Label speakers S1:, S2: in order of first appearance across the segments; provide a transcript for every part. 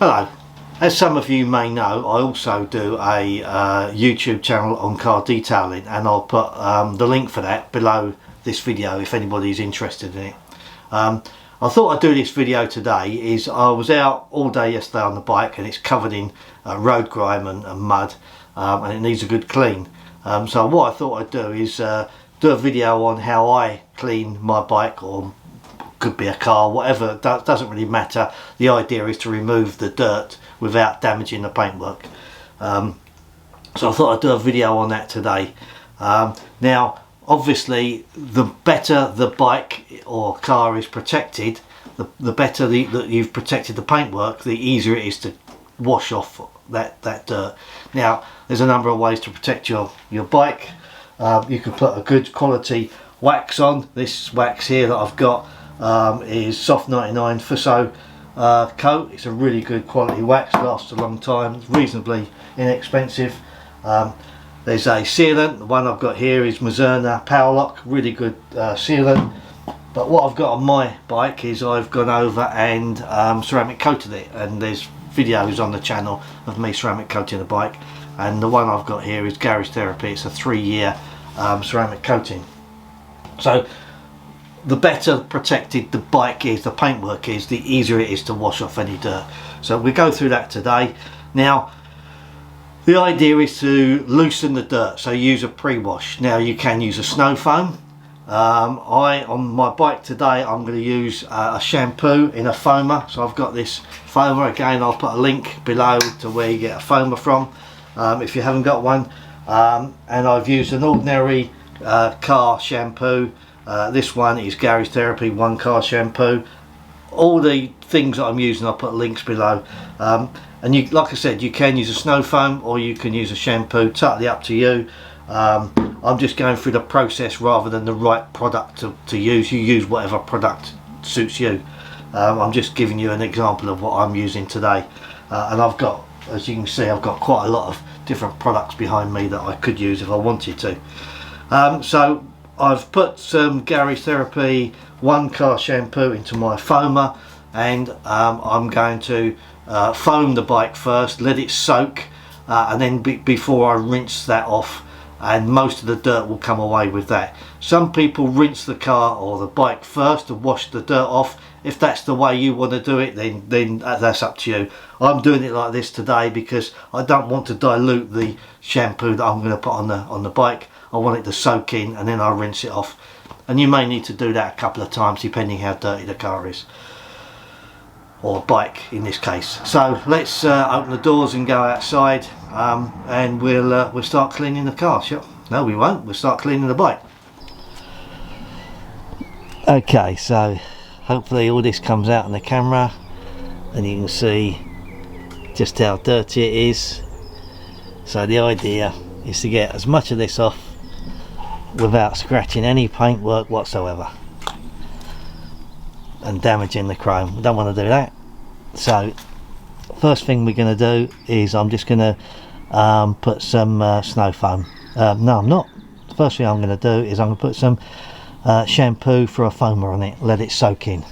S1: Hello. As some of you may know, I also do a YouTube channel on car detailing, and I'll put the link for that below this video if anybody's interested in it. I thought I'd do this video today. I was out all day yesterday on the bike and it's covered in road grime and mud, and it needs a good clean. So what I thought I'd do is do a video on how I clean my bike, or could be a car, whatever, doesn't really matter. The idea is to remove the dirt without damaging the paintwork. So I thought I'd do a video on that today. Now obviously the better the bike or car is protected, the better that you've protected the paintwork, the easier it is to wash off that dirt. Now there's a number of ways to protect your bike. You can put a good quality wax on. This wax here that I've got is Soft 99 Fuso coat. It's a really good quality wax, lasts a long time, it's reasonably inexpensive. There's a sealant. The one I've got here is Mazerna Powerlock, really good sealant. But what I've got on my bike is I've gone over and ceramic coated it, and there's videos on the channel of me ceramic coating the bike. And the one I've got here is Garage Therapy. It's a 3-year ceramic coating. So the better protected the bike is, the paintwork is, the easier it is to wash off any dirt. So we go through that today. Now the idea is to loosen the dirt, so use a pre-wash. Now you can use a snow foam. On my bike today I'm going to use a shampoo in a foamer. So I've got this foamer, again I'll put a link below to where you get a foamer from if you haven't got one. And I've used an ordinary car shampoo. This one is Garage Therapy One Car Shampoo. All the things that I'm using I'll put links below. And you, like I said, you can use a snow foam or you can use a shampoo, totally up to you. I'm just going through the process rather than the right product to use. You use whatever product suits you. I'm just giving you an example of what I'm using today. And I've got, as you can see, I've got quite a lot of different products behind me that I could use if I wanted to. So I've put some Garage Therapy One Car Shampoo into my foamer, and I'm going to foam the bike first, let it soak, and then before I rinse that off, and most of the dirt will come away with that. Some people rinse the car or the bike first to wash the dirt off. If that's the way you want to do it, then that's up to you. I'm doing it like this today because I don't want to dilute the shampoo that I'm going to put on the bike. I want it to soak in, and then I'll rinse it off. And you may need to do that a couple of times depending how dirty the car is, or bike in this case. So let's open the doors and go outside, and we'll start cleaning the car. Sure. No, we won't. We'll start cleaning the bike. Okay, so hopefully all this comes out on the camera and you can see just how dirty it is. So the idea is to get as much of this off without scratching any paintwork whatsoever and damaging the chrome. We don't want to do that. So first thing we're going to do is I'm just going to put some snow foam. No, I'm not. The first thing I'm going to do is I'm going to put some shampoo for a foamer on it, let it soak in.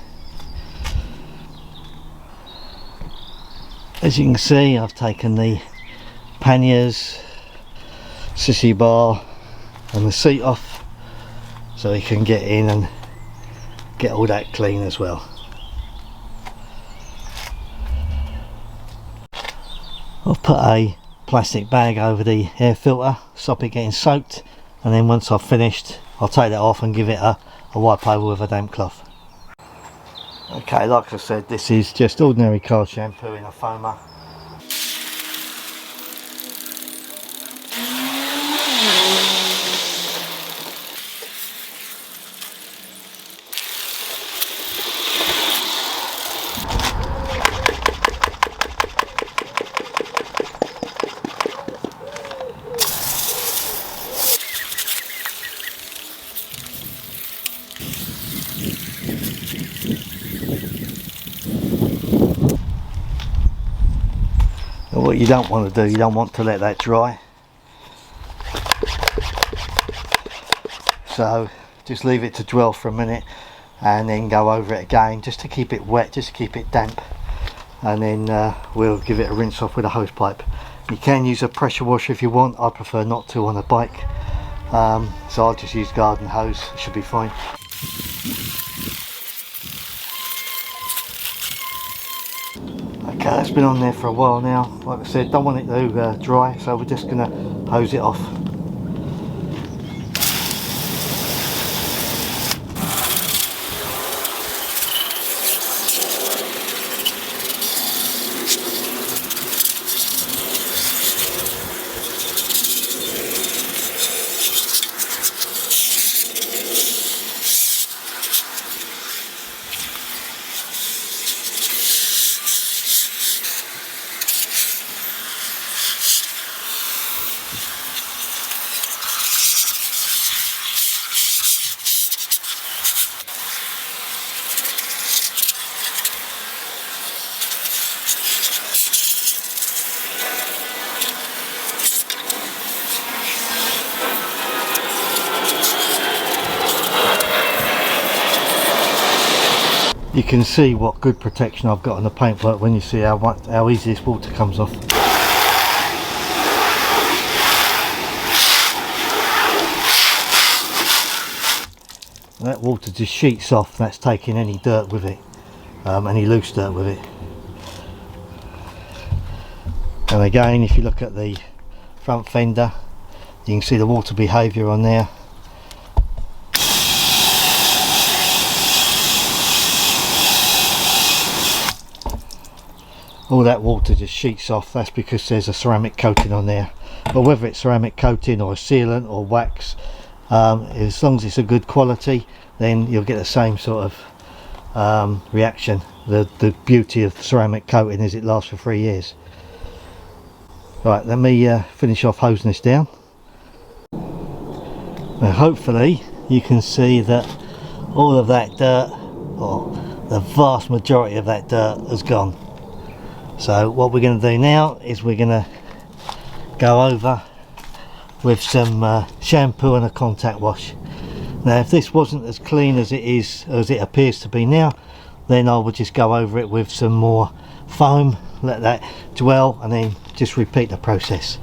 S1: As you can see, I've taken the panniers, sissy bar and the seat off so you can get in and get all that clean as well. I've put a plastic bag over the air filter, stop it getting soaked, and then once I've finished I'll take that off and give it a wipe over with a damp cloth. Okay, like I said, this is just ordinary car shampoo in a foamer. What you don't want to do, you don't want to let that dry, so just leave it to dwell for a minute and then go over it again just to keep it wet, just to keep it damp, and then we'll give it a rinse off with a hose pipe. You can use a pressure washer if you want. I prefer not to on a bike, so I'll just use garden hose. It should be fine. Okay, that's been on there for a while now. Like I said, don't want it to dry, so we're just going to hose it off. You can see what good protection I've got on the paintwork when you see how easy this water comes off. And that water just sheets off. That's taking any dirt with it, any loose dirt with it. And again, if you look at the front fender, you can see the water behaviour on there. All that water just sheets off. That's because there's a ceramic coating on there, but whether it's ceramic coating or sealant or wax, as long as it's a good quality, then you'll get the same sort of reaction. The beauty of ceramic coating is it lasts for 3 years. Right, let me finish off hosing this down. Now hopefully you can see that all of that dirt, or the vast majority of that dirt, has gone. So what we're going to do now is we're going to go over with some shampoo and a contact wash. Now if this wasn't as clean as it appears to be now, then I would just go over it with some more foam, let that dwell, and then just repeat the process.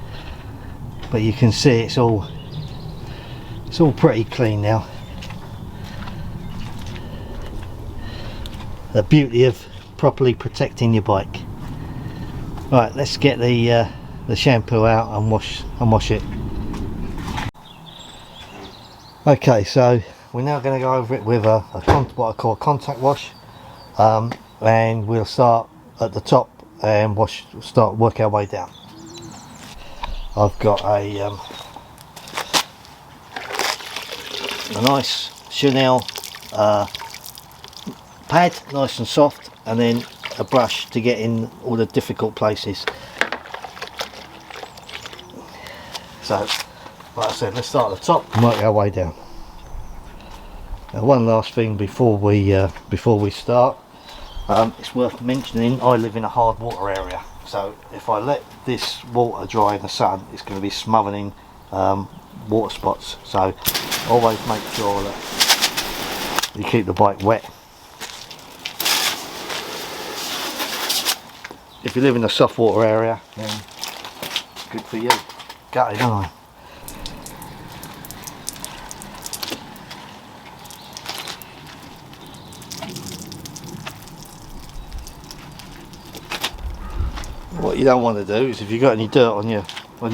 S1: But you can see it's all pretty clean now. The beauty of properly protecting your bike. Right, let's get the shampoo out and wash it. Okay, so we're now going to go over it with what I call a contact wash, and we'll start at the top and work our way down. I've got a nice Chanel pad, nice and soft, and then a brush to get in all the difficult places. So like I said, let's start at the top and work our way down. Now one last thing before we start, it's worth mentioning I live in a hard water area, so if I let this water dry in the sun, it's going to be smothering water spots. So always make sure that you keep the bike wet. If you live in a soft water area, then good for you. Gutted, aren't I? What you don't want to do is, if you've got any dirt on your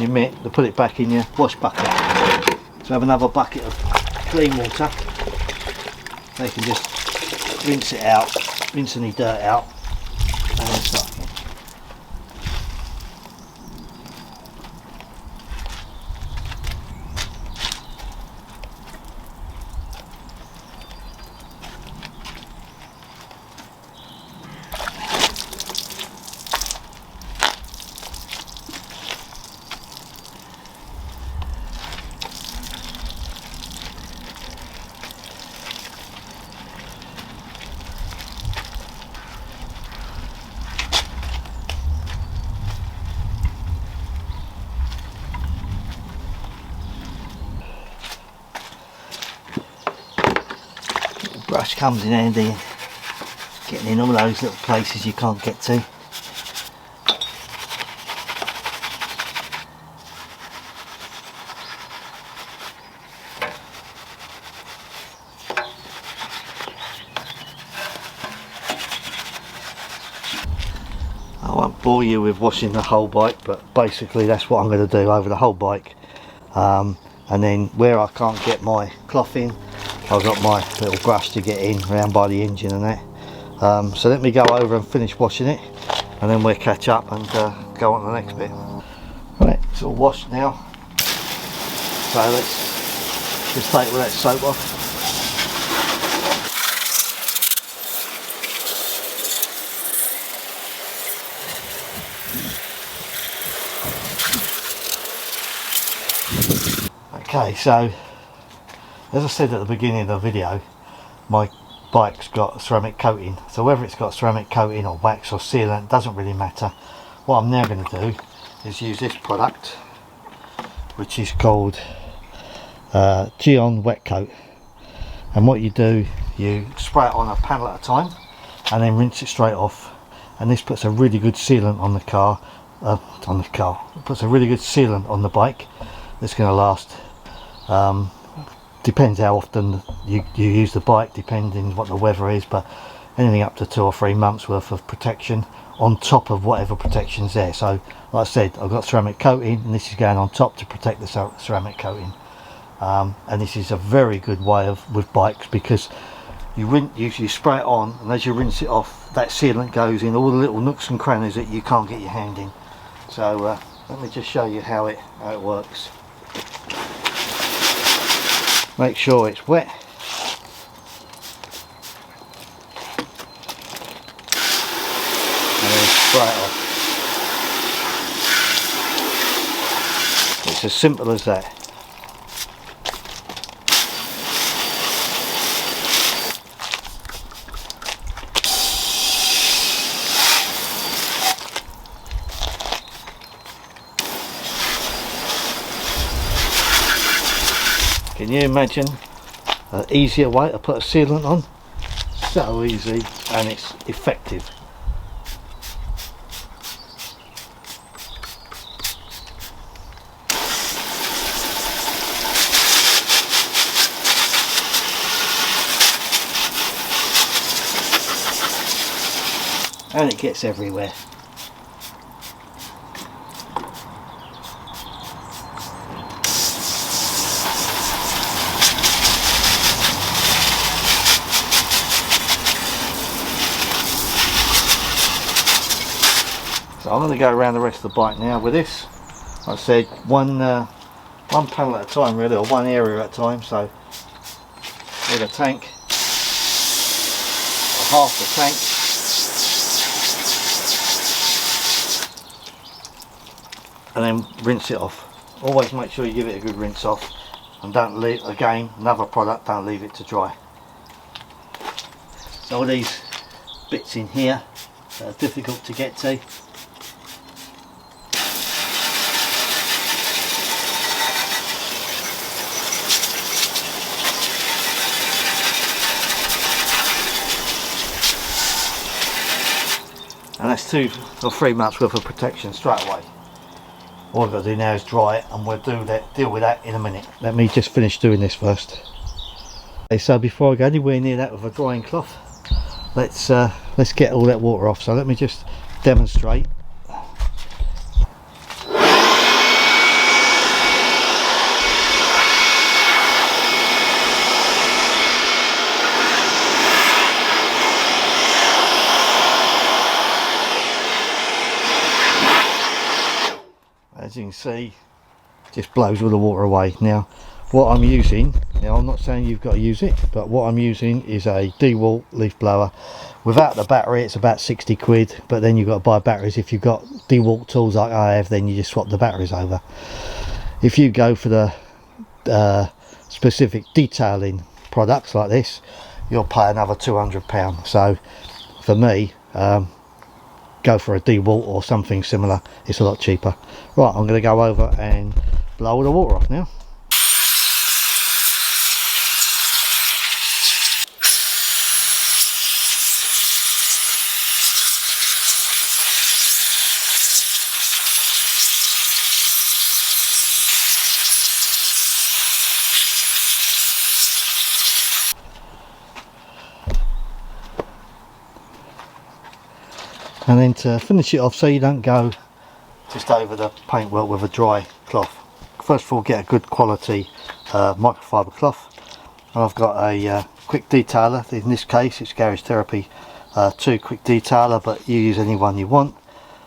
S1: mitt, to put it back in your wash bucket. So have another bucket of clean water. They can just rinse it out, rinse any dirt out, and then start again. Brush comes in handy, getting in all those little places you can't get to. I won't bore you with washing the whole bike, but basically that's what I'm going to do over the whole bike. And then where I can't get my cloth in, I've got my little brush to get in around by the engine and that. So let me go over and finish washing it, and then we'll catch up and go on to the next bit. Right, it's all washed now, so let's just take all that soap off. Okay, so as I said at the beginning of the video, my bike's got ceramic coating, so whether it's got ceramic coating or wax or sealant doesn't really matter. What I'm now going to do is use this product, which is called Gyeon Wet Coat, and what you do, you spray it on a panel at a time and then rinse it straight off, and this puts a really good sealant on the car, it puts a really good sealant on the bike that's going to last. Depends how often you use the bike, depending what the weather is, but anything up to 2 or 3 months worth of protection on top of whatever protection's there. So like I said, I've got ceramic coating, and this is going on top to protect the ceramic coating. And this is a very good way with bikes, because you spray it on, and as you rinse it off, that sealant goes in all the little nooks and crannies that you can't get your hand in. So let me just show you how it works. Make sure it's wet, and then spray it off. It's as simple as that. Can you imagine an easier way to put a sealant on? So easy, and it's effective. And it gets everywhere. So I'm going to go around the rest of the bike now with this. Like I said, one panel at a time really, or one area at a time. So with a tank, or half the tank, and then rinse it off. Always make sure you give it a good rinse off, and don't leave, again, another product, don't leave it to dry. So all these bits in here that are difficult to get to, and that's 2 or 3 months worth of protection straight away. All I've got to do now is dry it, and we'll deal with that in a minute. Let me just finish doing this first. Okay, so before I go anywhere near that with a drying cloth, let's get all that water off. So let me just demonstrate. As you can see, just blows all the water away. Now what I'm using, now I'm not saying you've got to use it, but what I'm using is a DeWalt leaf blower. Without the battery it's about 60 quid, but then you've got to buy batteries. If you've got DeWalt tools like I have, then you just swap the batteries over. If you go for the specific detailing products like this, you'll pay another £200. So for me, go for a DeWalt or something similar, it's a lot cheaper. Right, I'm going to go over and blow all the water off now. And then to finish it off so you don't go just over the paintwork with a dry cloth, first of all get a good quality microfiber cloth. And I've got a quick detailer. In this case it's Garage Therapy 2 quick detailer, but you use any one you want.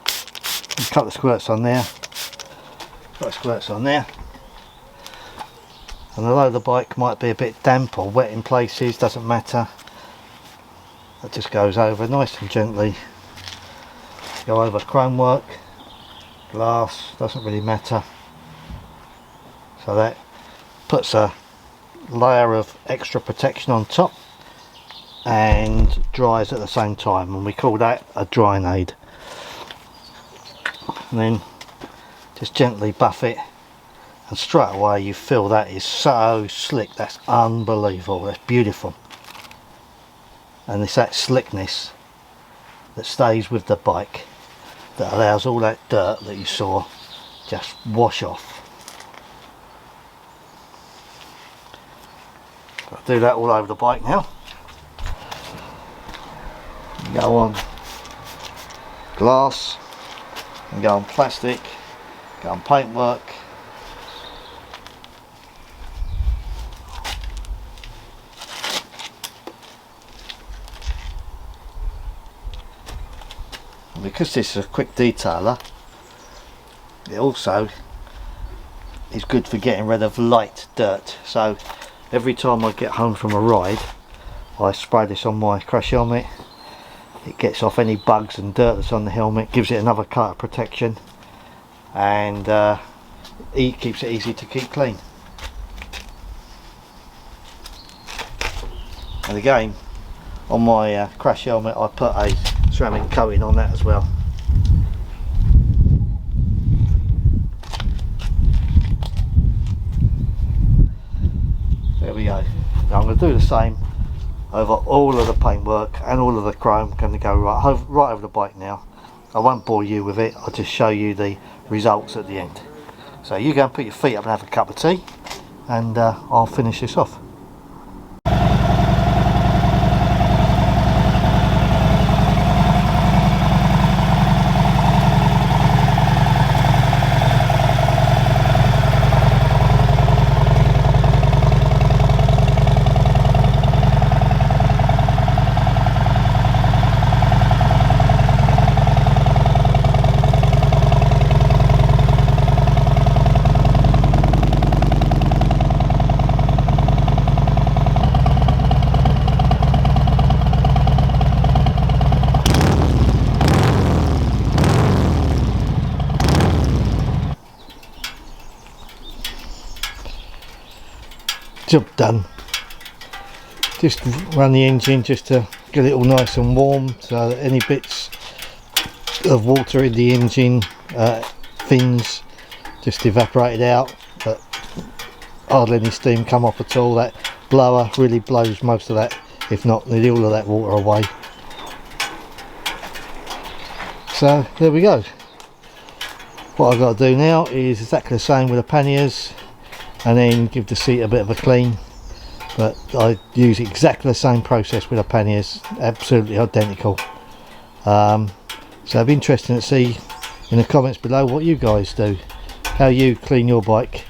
S1: A couple of squirts on there, and although the bike might be a bit damp or wet in places, doesn't matter, that just goes over nice and gently. Go over chrome work, glass, doesn't really matter. So that puts a layer of extra protection on top and dries at the same time, and we call that a drying aid. And then just gently buff it, and straight away you feel that is so slick. That's unbelievable, that's beautiful. And it's that slickness that stays with the bike that allows all that dirt that you saw just wash off. I'll do that all over the bike now. Go on glass, and go on plastic, go on paintwork. And because this is a quick detailer, it also is good for getting rid of light dirt. So every time I get home from a ride, I spray this on my crash helmet. It gets off any bugs and dirt that's on the helmet, gives it another coat of protection, and it keeps it easy to keep clean. And again, on my crash helmet I put a ceramic coating on that as well. There we go. Now I'm going to do the same over all of the paintwork and all of the chrome. I'm going to go right over the bike now. I won't bore you with it, I'll just show you the results at the end. So you go and put your feet up and have a cup of tea, and I'll finish this off. Job done. Just run the engine just to get it all nice and warm, so that any bits of water in the engine fins just evaporated out, but hardly any steam come up at all. That blower really blows most of that, if not nearly all of that water away. So there we go. What I've got to do now is exactly the same with the panniers, and then give the seat a bit of a clean. But I use exactly the same process with the panniers, absolutely identical. So it'd be interesting to see in the comments below what you guys do, how you clean your bike,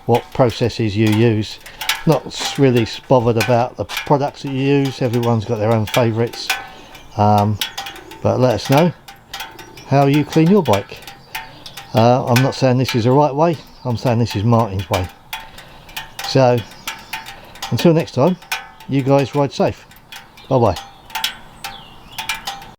S1: what processes you use. Not really bothered about the products that you use, everyone's got their own favourites, but let us know how you clean your bike. I'm not saying this is the right way, I'm saying this is Martin's way. So until next time, you guys ride safe. Bye bye.